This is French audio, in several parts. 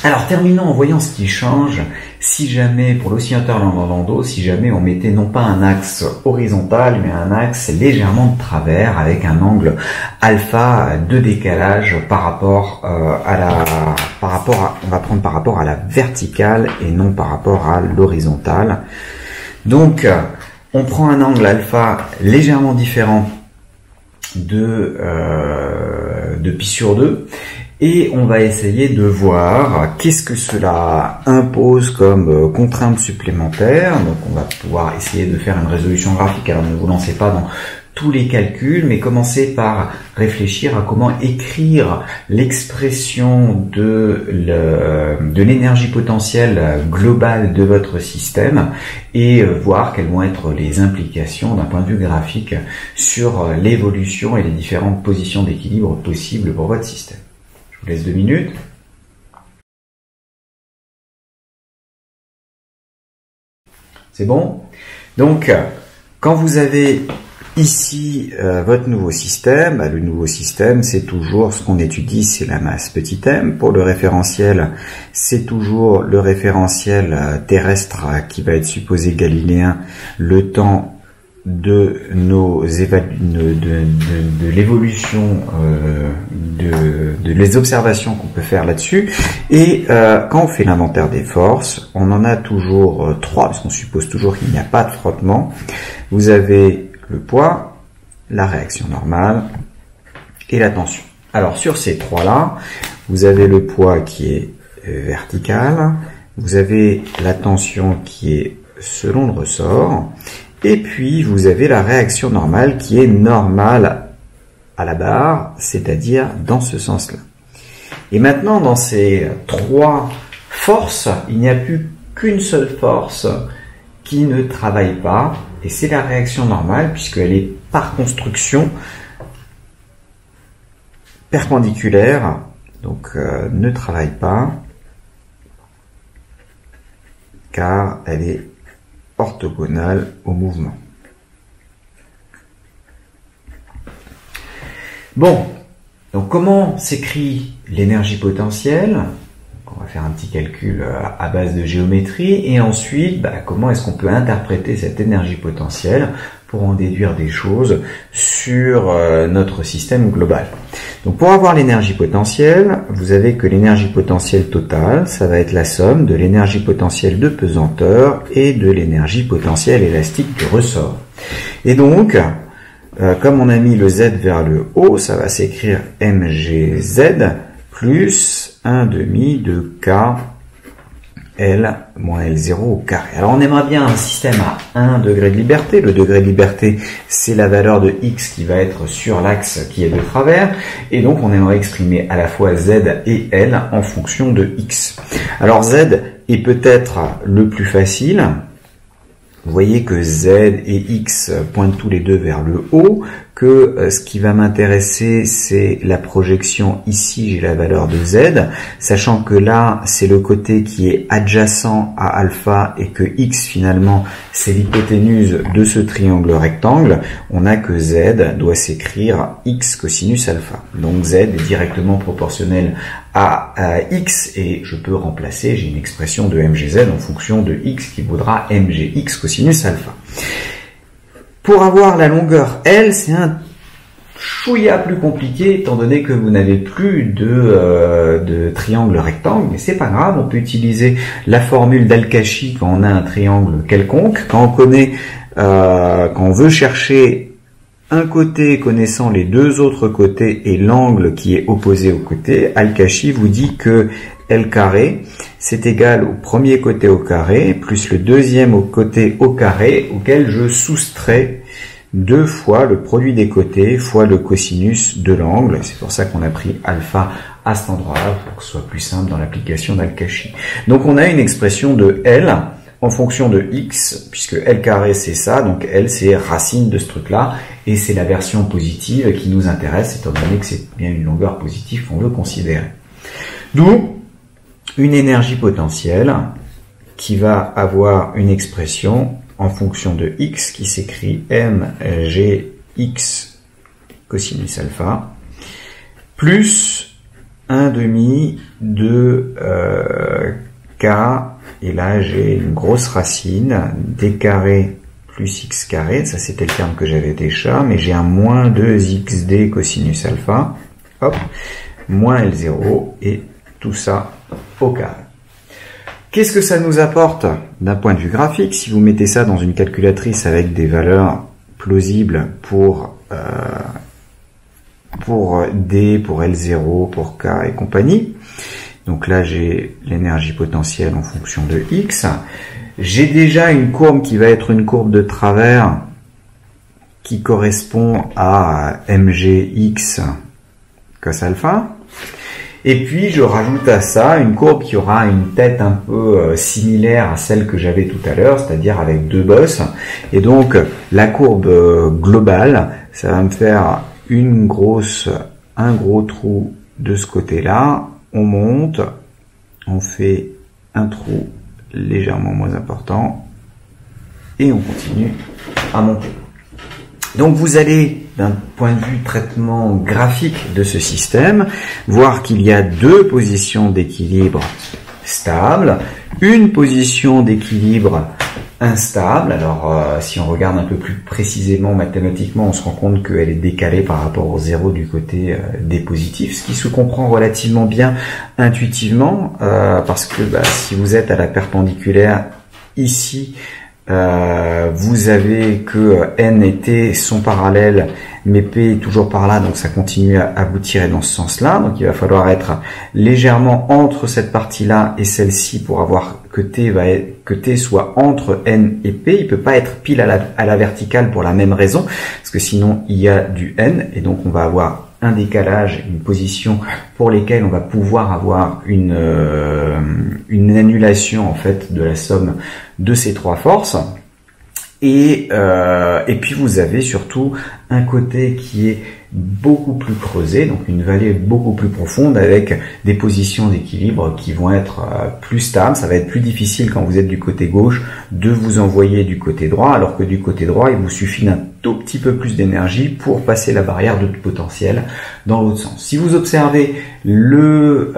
Alors terminons en voyant ce qui change si jamais, pour l'oscillateur Landau, si jamais on mettait non pas un axe horizontal, mais un axe légèrement de travers avec un angle alpha de décalage par rapport on va prendre par rapport à la verticale et non par rapport à l'horizontale. Donc on prend un angle alpha légèrement différent de pi sur 2. Et on va essayer de voir qu'est-ce que cela impose comme contrainte supplémentaire. Donc on va pouvoir essayer de faire une résolution graphique. Alors ne vous lancez pas dans tous les calculs, mais commencez par réfléchir à comment écrire l'expression de l'énergie potentielle globale de votre système et voir quelles vont être les implications d'un point de vue graphique sur l'évolution et les différentes positions d'équilibre possibles pour votre système. Je vous laisse 2 minutes. C'est bon? Donc, quand vous avez ici votre nouveau système, le nouveau système, c'est toujours ce qu'on étudie, c'est la masse petit m. Pour le référentiel, c'est toujours le référentiel terrestre qui va être supposé galiléen, le temps de l'évolution de les observations qu'on peut faire là-dessus. Et quand on fait l'inventaire des forces, on en a toujours 3, parce qu'on suppose toujours qu'il n'y a pas de frottement. Vous avez le poids, la réaction normale et la tension. Alors sur ces 3-là, vous avez le poids qui est vertical, vous avez la tension qui est selon le ressort, et puis vous avez la réaction normale qui est normale à la barre, c'est-à-dire dans ce sens-là. Et maintenant, dans ces 3 forces, il n'y a plus qu'une seule force qui ne travaille pas, et c'est la réaction normale, puisqu'elle est par construction perpendiculaire, donc ne travaille pas, car elle est orthogonale au mouvement. Bon, donc comment s'écrit l'énergie potentielle? On va faire un petit calcul à base de géométrie, et ensuite, comment est-ce qu'on peut interpréter cette énergie potentielle pour en déduire des choses sur notre système global. Donc pour avoir l'énergie potentielle, vous avez que l'énergie potentielle totale, ça va être la somme de l'énergie potentielle de pesanteur et de l'énergie potentielle élastique du ressort. Et donc, comme on a mis le Z vers le haut, ça va s'écrire mgz plus 1 demi de K L moins L0 au carré. Alors on aimerait bien un système à 1 degré de liberté. Le degré de liberté, c'est la valeur de X qui va être sur l'axe qui est de travers. Et donc on aimerait exprimer à la fois Z et L en fonction de X. Alors Z est peut-être le plus facile. Vous voyez que Z et X pointent tous les deux vers le haut, que ce qui va m'intéresser, c'est la projection. Ici, j'ai la valeur de Z, sachant que là, c'est le côté qui est adjacent à alpha et que X, finalement, c'est l'hypoténuse de ce triangle rectangle. On a que Z doit s'écrire X cosinus alpha. Donc Z est directement proportionnel à X et je peux remplacer, j'ai une expression de mgz en fonction de X qui vaudra mgx cosinus alpha. Pour avoir la longueur L, c'est un chouïa plus compliqué étant donné que vous n'avez plus de triangle rectangle, mais c'est pas grave, on peut utiliser la formule d'Al-Kashi quand on a un triangle quelconque. Quand on veut chercher un côté connaissant les deux autres côtés et l'angle qui est opposé au côté, Al-Kashi vous dit que L carré, c'est égal au premier côté au carré, plus le deuxième côté au carré, auquel je soustrais 2 fois le produit des côtés, fois le cosinus de l'angle. C'est pour ça qu'on a pris alpha à cet endroit-là, pour que ce soit plus simple dans l'application d'Al-Kashi. Donc on a une expression de L en fonction de X, puisque L carré c'est ça, donc L c'est racine de ce truc-là, et c'est la version positive qui nous intéresse, étant donné que c'est bien une longueur positive qu'on veut considérer. D'où une énergie potentielle qui va avoir une expression en fonction de X qui s'écrit mgx cosinus alpha plus 1 demi de k, et là j'ai une grosse racine, d carré plus x carré, ça c'était le terme que j'avais déjà, mais j'ai un moins 2xd cosinus alpha, hop, moins L0, et tout ça au carré. Qu'est-ce que ça nous apporte d'un point de vue graphique? Si vous mettez ça dans une calculatrice avec des valeurs plausibles pour D, pour L0, pour K et compagnie, donc là j'ai l'énergie potentielle en fonction de X, j'ai déjà une courbe qui va être une courbe de travers qui correspond à mgx cos alpha. Et puis je rajoute à ça une courbe qui aura une tête un peu similaire à celle que j'avais tout à l'heure, c'est-à-dire avec deux bosses. Et donc la courbe globale, ça va me faire un gros trou de ce côté-là. On monte, on fait un trou légèrement moins important et on continue à monter. Donc vous allez, d'un point de vue traitement graphique de ce système, voir qu'il y a deux positions d'équilibre stables, une position d'équilibre instable. Alors si on regarde un peu plus précisément mathématiquement, on se rend compte qu'elle est décalée par rapport au zéro du côté des positifs, ce qui se comprend relativement bien intuitivement, parce que si vous êtes à la perpendiculaire ici, vous avez que N et T sont parallèles, mais P est toujours par là, donc ça continue à vous tirer dans ce sens-là. Donc il va falloir être légèrement entre cette partie-là et celle-ci pour avoir que T soit entre N et P. Il peut pas être pile à la verticale pour la même raison, parce que sinon il y a du N, et donc on va avoir un décalage, une position pour lesquelles on va pouvoir avoir une annulation en fait de la somme de ces trois forces. Et puis vous avez surtout un côté qui est beaucoup plus creusé, donc une vallée beaucoup plus profonde avec des positions d'équilibre qui vont être plus stables. Ça va être plus difficile quand vous êtes du côté gauche de vous envoyer du côté droit, alors que du côté droit, il vous suffit d'un tout petit peu plus d'énergie pour passer la barrière de potentiel dans l'autre sens. Si vous observez le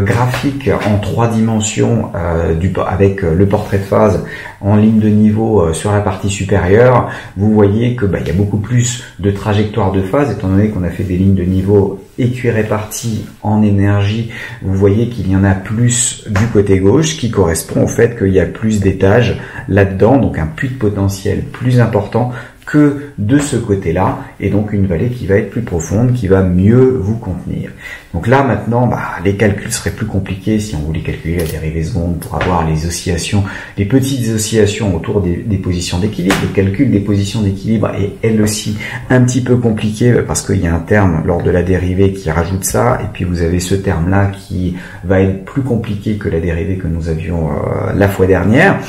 graphique en 3 dimensions avec le portrait de phase en ligne de niveau sur la partie supérieure, vous voyez que il y a beaucoup plus de trajectoires de phase, étant donné qu'on a fait des lignes de niveau équiréparties en énergie. Vous voyez qu'il y en a plus du côté gauche, qui correspond au fait qu'il y a plus d'étages là-dedans, donc un puits de potentiel plus important que de ce côté-là, et donc une vallée qui va être plus profonde, qui va mieux vous contenir. Donc là maintenant, les calculs seraient plus compliqués si on voulait calculer la dérivée seconde pour avoir les oscillations, les petites oscillations autour des positions d'équilibre. Le calcul des positions d'équilibre est elle aussi un petit peu compliqué parce qu'il y a un terme lors de la dérivée qui rajoute ça, et puis vous avez ce terme-là qui va être plus compliqué que la dérivée que nous avions la fois dernière.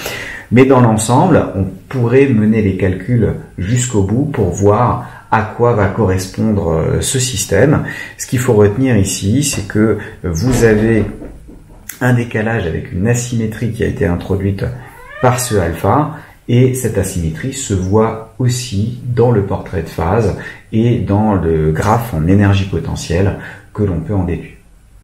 Mais dans l'ensemble, on pourrait mener les calculs jusqu'au bout pour voir à quoi va correspondre ce système. Ce qu'il faut retenir ici, c'est que vous avez un décalage avec une asymétrie qui a été introduite par ce alpha, et cette asymétrie se voit aussi dans le portrait de phase et dans le graphe en énergie potentielle que l'on peut en déduire.